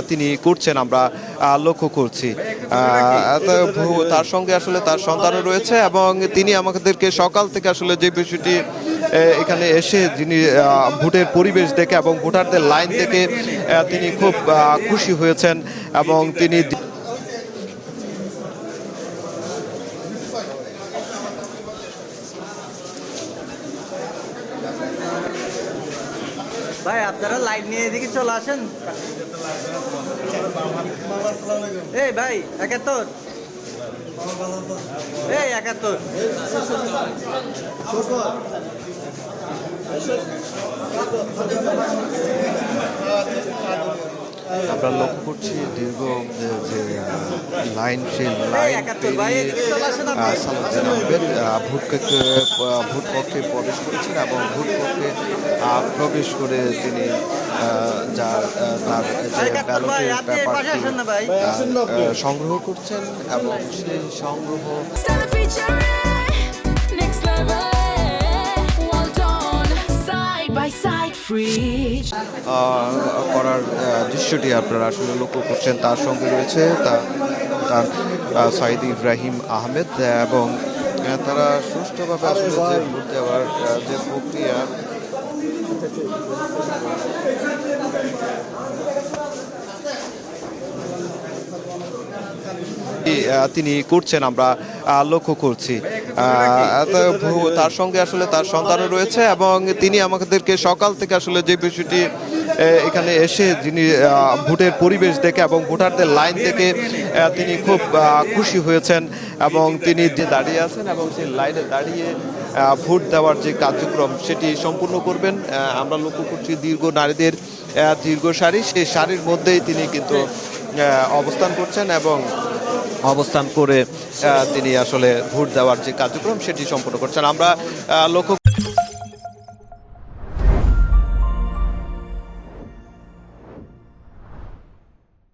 তিনি করছেন আমরা লক্ষ্য করছি। তার সঙ্গে আসলে তার সন্তানও রয়েছে এবং তিনি আমাদেরকে সকাল থেকে আসলে যে বিষয়টি এখানে এসে যিনি ভোটের পরিবেশ দেখে এবং ভোটারদের লাইন দেখে তিনি খুব খুশি হয়েছেন এবং তিনি ভাই আপনারা লাইন নিয়ে এদিকে চলে আসেন। এই ভাই 71, এই 71। আমরা লক্ষ্য করছি দীর্ঘ যে লাইন, সেই লাইন পেরিয়ে সালাউদ্দিন আহমেদ ভোট কক্ষে প্রবেশ করেছেন এবং ভোট কক্ষে প্রবেশ করে তিনি তার যে ব্যালটের ব্যাপারটি সংগ্রহ করছেন এবং সেই সংগ্রহ করার দৃশ্যটি আপনারা আসলে লক্ষ্য করছেন। তার সঙ্গে রয়েছে তার সাইদ ইব্রাহিম আহমেদ এবং তারা সুষ্ঠুভাবে আসলে যে ভোট দেওয়ার যে প্রক্রিয়া তিনি করছেন আমরা লক্ষ্য করছি। তার সঙ্গে আসলে তার সন্তানও রয়েছে এবং তিনি আমাদেরকে সকাল থেকে আসলে যে বিষয়টি এখানে এসে যিনি ভোটের পরিবেশ দেখে এবং ভোটারদের লাইন দেখে তিনি খুব খুশি হয়েছেন এবং তিনি যে দাঁড়িয়ে আছেন এবং সেই লাইনে দাঁড়িয়ে ভোট দেওয়ার যে কার্যক্রম সেটি সম্পূর্ণ করবেন। আমরা লক্ষ্য করছি দীর্ঘ নারীদের দীর্ঘ সারি, সেই সারির মধ্যেই তিনি কিন্তু অবস্থান করছেন এবং অবস্থান করে তিনি আসলে ভোট দেওয়ার যে কার্যক্রম সেটি সম্পন্ন করছেন। আমরা লক্ষ্য